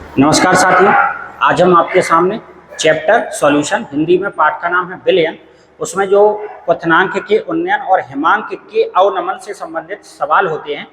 नमस्कार साथियों, आज हम आपके सामने चैप्टर सॉल्यूशन हिंदी में पाठ का नाम है विलयन। उसमें जो क्वथनांक के उन्नयन और हिमांक के अवनमन से संबंधित सवाल होते हैं,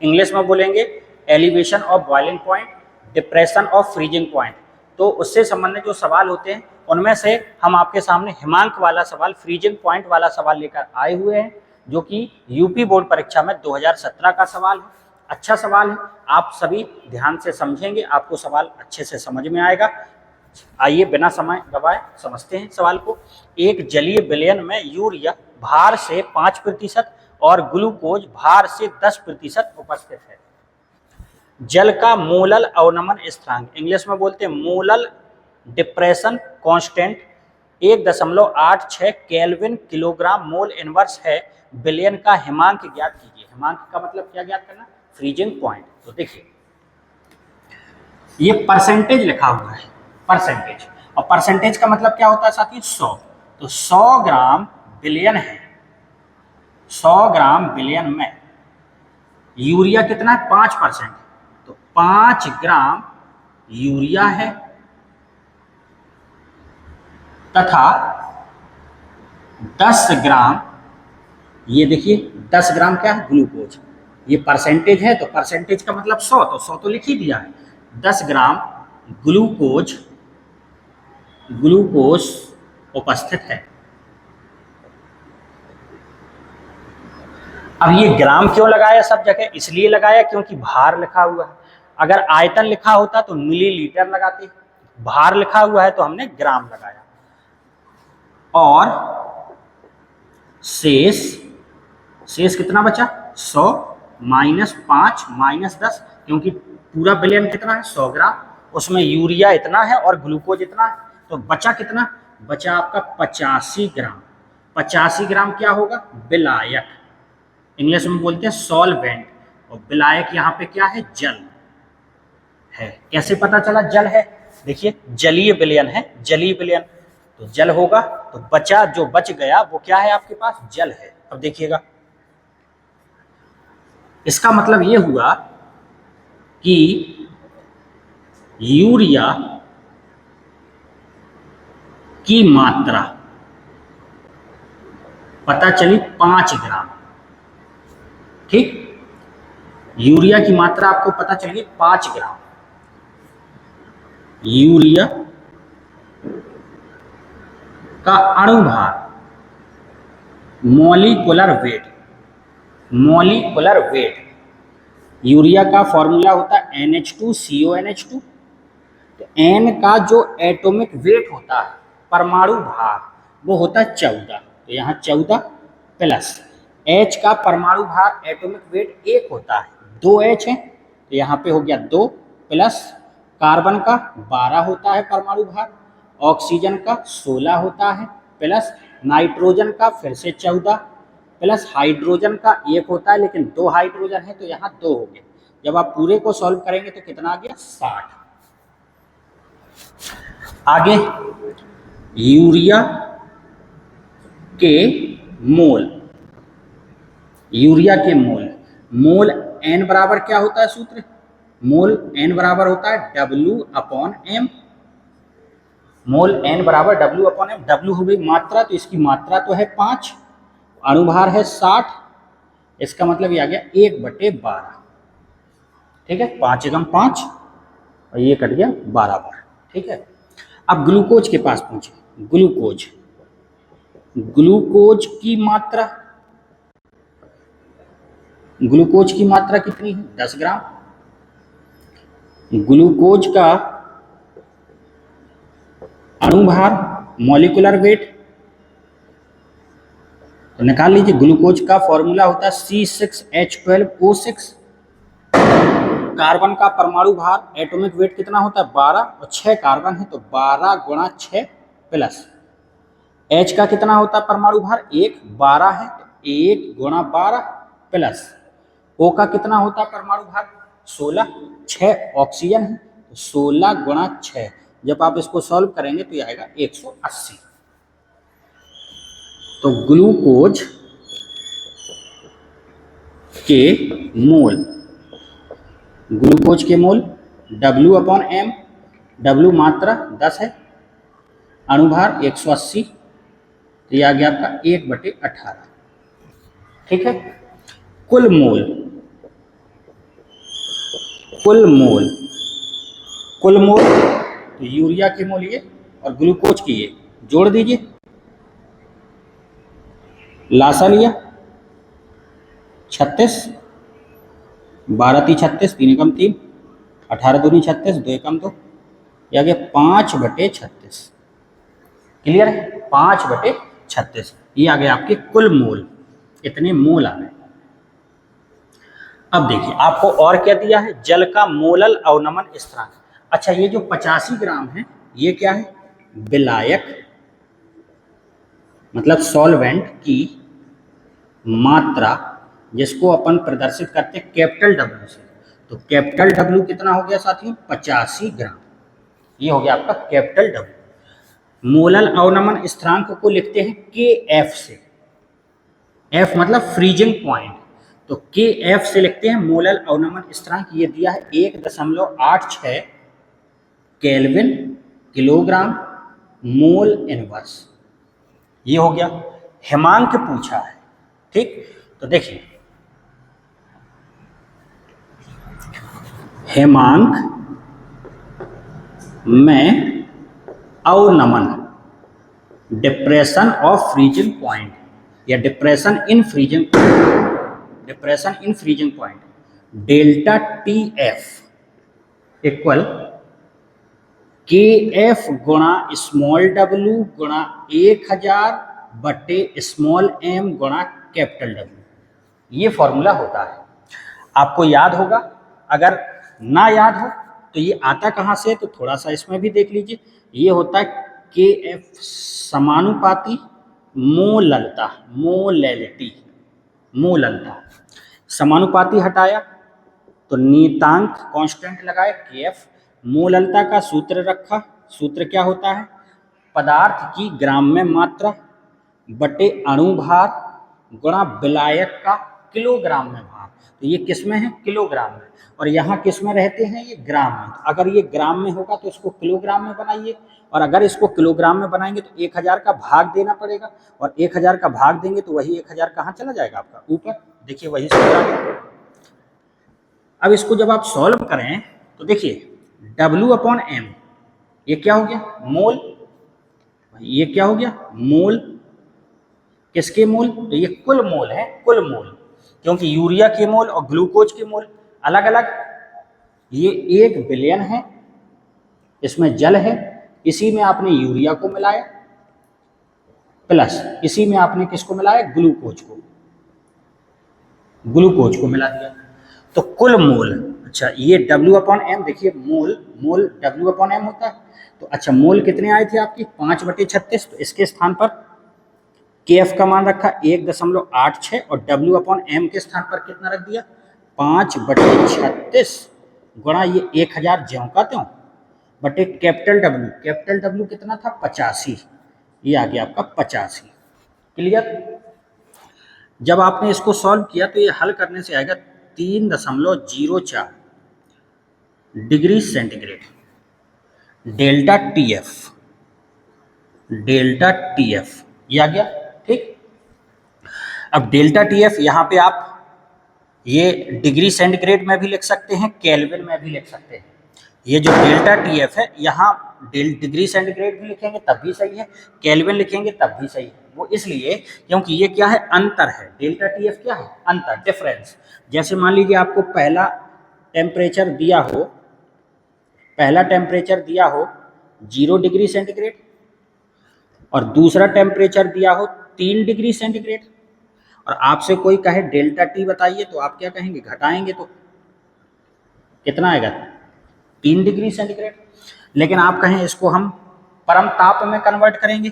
इंग्लिश में बोलेंगे elevation of boiling point, depression of freezing point. तो उससे संबंधित जो सवाल होते हैं उनमें से हम आपके सामने हिमांक वाला सवाल, फ्रीजिंग पॉइंट वाला सवाल लेकर आए हुए हैं, जो कि यूपी बोर्ड परीक्षा में 2017 का सवाल है। अच्छा सवाल है, आप सभी ध्यान से समझेंगे, आपको सवाल अच्छे से समझ में आएगा। आइए बिना समय गवाए समझते हैं सवाल को। एक जलीय विलयन में यूरिया भार से 5% और ग्लूकोज भार से 10% उपस्थित है। जल का मोलल अवनमन स्थिरांक, इंग्लिश में बोलते हैं molal depression constant, 1.86 kelvin kilogram mole inverse है। विलयन का हिमांक ज्ञात कीजिए। हिमांक का मतलब क्या ज्ञात करना? Freezing point. तो देखिए, ये परसेंटेज लिखा हुआ है, परसेंटेज, और परसेंटेज का मतलब क्या होता है साथी? 100। तो 100 ग्राम विलयन है, 100 ग्राम विलयन में यूरिया कितना है? 5%। तो 5 ग्राम यूरिया है तथा 10 ग्राम, ये देखिए 10 ग्राम क्या है? ग्लूकोज। ये परसेंटेज है तो परसेंटेज का मतलब 100, तो 100 तो लिख ही दिया है। 10 ग्राम ग्लूकोज उपस्थित है। अब ये ग्राम क्यों लगाया सब जगह? इसलिए लगाया क्योंकि भार लिखा हुआ है। अगर आयतन लिखा होता तो मिलीलीटर लगाते, भार लिखा हुआ है तो हमने ग्राम लगाया। और शेष कितना बचा? 100 माइनस 5 माइनस 10, क्योंकि पूरा विलयन कितना है? 100 ग्राम, उसमें यूरिया इतना है और ग्लूकोज इतना है, तो बचा कितना? बचा आपका 85 ग्राम। 85 ग्राम क्या होगा? विलायक, इंग्लिश में बोलते हैं सॉल्वेंट, और विलायक यहाँ पे क्या है? जल है। कैसे पता चला जल है? देखिए, जलीय विलयन है, जलीय विलयन तो जल होगा, तो बचा, जो बच गया वो क्या है आपके पास? जल है। अब देखिएगा, इसका मतलब ये हुआ कि यूरिया की मात्रा पता चली 5 ग्राम। ठीक, यूरिया की मात्रा आपको पता चली 5 ग्राम। यूरिया का अणुभार, molecular weight, molecular weight, urea का फॉर्मूला होता है NH2CONH2। तो N का जो एटॉमिक वेट होता है, परमाणु भार, वो होता है 14। तो यहाँ 14 प्लस H का परमाणु भार, एटॉमिक वेट 1 होता है, 2 H है, तो यहाँ पे हो गया 2 प्लस कार्बन का 12 होता है परमाणु भार, ऑक्सीजन का 16 होता है, प्लस नाइट्रोजन का फिर से 14, प्लस हाइड्रोजन का 1 होता है, लेकिन 2 हाइड्रोजन है तो यहाँ 2 हो गए। जब आप पूरे को सॉल्व करेंगे तो कितना आ गया? 60। आगे यूरिया के मोल, यूरिया के मोल N बराबर क्या होता है? सूत्र, मोल N बराबर होता है W/M। मोल N बराबर W/M। W हो गई मात्रा, तो इसकी मात्रा तो है 5, अणुभार है 60, इसका मतलब ये आ गया 1/12। ठीक है, 5 × 5 और ये कट गया 12 बार। ठीक है, अब ग्लूकोज के पास पहुंचे। ग्लूकोज की मात्रा, ग्लूकोज की मात्रा कितनी है? 10 ग्राम। ग्लूकोज का अणुभार, मॉलिक्यूलर वेट, तो निकाल लीजिए। ग्लूकोज का फॉर्मूला होता है C6H12O6। कार्बन का परमाणु भार, एटॉमिक वेट कितना होता है? 12, और 6 कार्बन है तो 12 × 6 प्लस H का कितना होता है परमाणु भार? 1, 12 है तो 1 × 12 प्लस O का कितना होता है परमाणु भार? 16, 6 ऑक्सीजन है तो 16 × 6, जब आप इसको सॉल्व करेंगे तो ये आएगा 180। तो ग्लूकोज के मोल W/M W मात्रा 10 है, अणुभार 180, तो ये आ गया आपका 1/18। ठीक है। कुल मोल, कुल मोल, कुल मोल तो यूरिया के मोल ये और ग्लूकोज की ये जोड़ दीजिए। लासा लिया 36, 12 × 36, 3 × 3, 18 दूनी 36, 2 × 2, ये आ गया 5/36। क्लियर है, 5/36 ये आ गया आपके कुल मोल, इतने मोल आ गए। अब देखिए आपको और क्या दिया है, जल का मोलल अवनमन स्थिरांक। अच्छा ये जो 85 ग्राम है ये क्या है, विलायक मतलब सॉल्वेंट की मात्रा, जिसको अपन प्रदर्शित करते हैं कैपिटल डब्ल्यू से। तो कैपिटल डब्ल्यू कितना हो गया साथियों, 85 ग्राम, ये हो गया आपका कैपिटल डब्ल्यू। मोलल अवनमन स्थिरांक को लिखते हैं के एफ से, एफ मतलब फ्रीजिंग पॉइंट, तो के एफ से लिखते हैं मोलल अवनमन स्थिरांक। ये दिया है 1.86 केल्विन किलोग्राम मोल इनवर्स, ये हो गया। हिमांक पूछा है, ठीक, तो देखिए हिमांक में अवनमन, डिप्रेशन ऑफ फ्रीजिंग पॉइंट या depression in freezing point, depression in freezing point, delta T F equal के एफ गुणा स्मॉल डब्ल्यू गुणा 1000 बटे स्मॉल एम गुणा कैपिटल डब्ल्यू, ये फॉर्मूला होता है। आपको याद होगा, अगर ना याद हो तो ये आता कहाँ से, तो थोड़ा सा इसमें भी देख लीजिए। ये होता है के एफ समानुपाती मोललता, मोलैलिटी, मोललता। समानुपाती हटाया तो नियतांक कांस्टेंट लगाए के एफ, मोललता का सूत्र रखा, सूत्र क्या होता है, पदार्थ की ग्राम में मात्रा बटे अणुभार गुणा विलायक का किलोग्राम में भार। तो ये किस में है, किलोग्राम में, और यहाँ किस में रहते हैं, ये ग्राम में। तो अगर ये ग्राम में होगा तो इसको किलोग्राम में बनाइए, और अगर इसको किलोग्राम में बनाएंगे तो 1000 का भाग देना पड़ेगा, और 1000 का भाग देंगे तो वही 1000 कहाँ चला जाएगा आपका, ऊपर, देखिए वही सूत्र आ गया। अब इसको जब आप सॉल्व करें तो देखिए W/m, ये क्या हो गया, मोल, ये क्या हो गया, मोल, किसके मोल, तो ये कुल मोल है, कुल मोल, क्योंकि यूरिया के मोल और ग्लूकोज के मोल अलग अलग। ये 1 बिलियन है, इसमें जल है, इसी में आपने यूरिया को मिलाया, प्लस इसी में आपने किसको मिलाया, ग्लूकोज को, ग्लूकोज को मिला दिया, तो कुल मोल। अच्छा ये W/m देखिए, मोल, मोल W/m होता है, तो अच्छा मोल कितने आए थे आपकी, 5/36, तो इसके स्थान पर के एफ का मान रखा 1.86 और W/m के स्थान पर कितना रख दिया, 5/36 गुणा ये 1000 ज्यों का त्यों बटे कैपिटल डब्ल्यू, कैपिटल डब्ल्यू कितना था, 85, ये आ गया आपका 85। क्लियर। जब आपने इसको सॉल्व किया तो ये हल करने से आएगा 3.04 degree centigrade, delta T F, delta T F ये आ गया, ठीक। अब डेल्टा टी एफ यहाँ पे आप ये डिग्री सेंटीग्रेड में भी लिख सकते हैं, केल्विन में भी लिख सकते हैं। ये जो डेल्टा टी एफ है, यहाँ डिग्री सेंटीग्रेड भी लिखेंगे तब भी सही है, केल्विन लिखेंगे तब भी सही है। वो इसलिए क्योंकि ये क्या है, अंतर है, डेल्टा टी एफ क्या है, अंतर, डिफरेंस। जैसे मान लीजिए आपको पहला टेम्परेचर दिया हो, पहला टेम्परेचर दिया हो 0 डिग्री सेंटीग्रेड और दूसरा टेम्परेचर दिया हो 3 डिग्री सेंटीग्रेड, और आपसे कोई कहे डेल्टा टी बताइए, तो आप क्या कहेंगे, घटाएंगे तो कितना आएगा, 3 डिग्री सेंटीग्रेड। लेकिन आप कहें इसको हम परम ताप में कन्वर्ट करेंगे,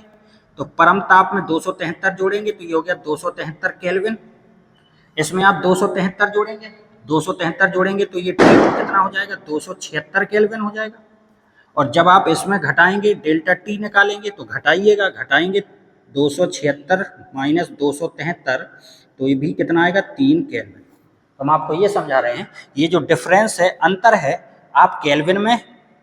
तो परम ताप में 273 जोड़ेंगे तो ये हो गया 273 केल्विन। इसमें आप 273 जोड़ेंगे, 273 जोड़ेंगे तो ये कितना हो जाएगा, 276 केल्विन हो जाएगा। और जब आप इसमें घटाएंगे, डेल्टा टी निकालेंगे तो घटाइएगा, घटाएंगे 276 माइनस 273, तो ये भी कितना आएगा, 3 केल्विन। तो हम आपको ये समझा रहे हैं, ये जो डिफरेंस है, अंतर है, आप केल्विन में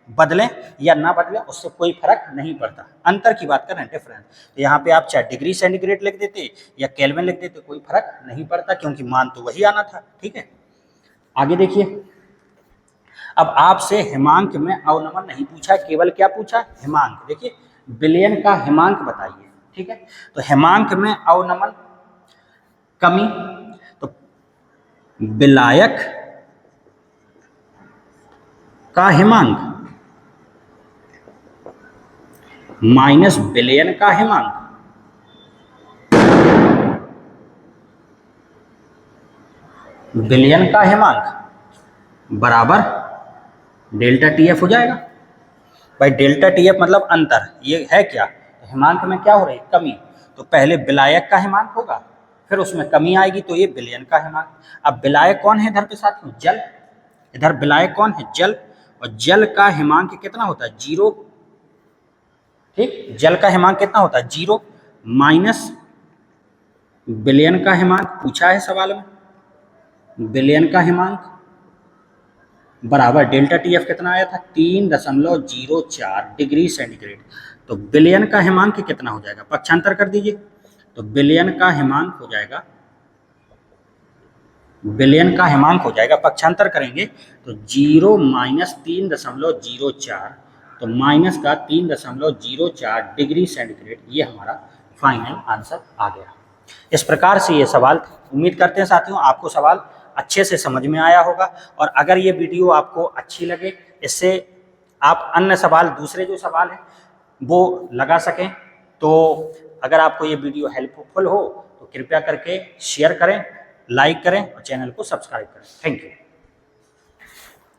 बदलें या ना बदलें उससे कोई फर्क नहीं पड़ता। अंतर की बात कर रहे हैं, डिफरेंस। तो यहाँ पे आप चाहे डिग्री सेंटीग्रेड लिख देते या केल्विन लिख देते, कोई फर्क नहीं पड़ता क्योंकि मान तो वही आना था। ठीक है, आगे देखिए। अब आपसे हिमांक में अवनमन नहीं पूछा, केवल क्या पूछा, हिमांक। देखिए विलयन का हिमांक बताइए। ठीक है, तो हिमांक में अवनमन कमी, तो विलायक का हिमांक माइनस विलयन का हिमांक, विलयन का हिमांक बराबर डेल्टा टीएफ हो जाएगा। भाई डेल्टा टीएफ मतलब अंतर, ये है क्या, हिमांक में क्या हो रही है, कमी। तो पहले विलायक का हिमांक होगा, फिर उसमें कमी आएगी, तो ये विलयन का हिमांक। अब विलायक कौन है इधर पे साथियों, जल। इधर विलायक कौन है, जल, और जल का हिमांक कितना होता है, 0। ठीक, जल का हिमांक कितना होता है, 0 माइनस विलयन का हिमांक पूछा है सवाल में, विलयन का हिमांक बराबर डेल्टा टीएफ कितना आया था, 3.04 डिग्री सेंटीग्रेड। तो विलयन का हिमांक कितना हो जाएगा, पक्षांतर कर दीजिए। तो विलयन का हिमांक हो जाएगा, विलयन का हिमांक हो जाएगा, पक्षांतर करेंगे तो 0 माइनस 3.04, तो माइनस का 3.04 डिग्री सेंटीग्रेड, ये हमारा फाइनल आंसर आ गया। इस प्रकार से ये सवाल, उम्मीद करते हैं साथियों आपको सवाल अच्छे से समझ में आया होगा। और अगर ये वीडियो आपको अच्छी लगे, इससे आप अन्य सवाल, दूसरे जो सवाल हैं वो लगा सकें, तो अगर आपको ये वीडियो हेल्पफुल हो तो कृपया करके शेयर करें, लाइक करें और चैनल को सब्सक्राइब करें। Thank you.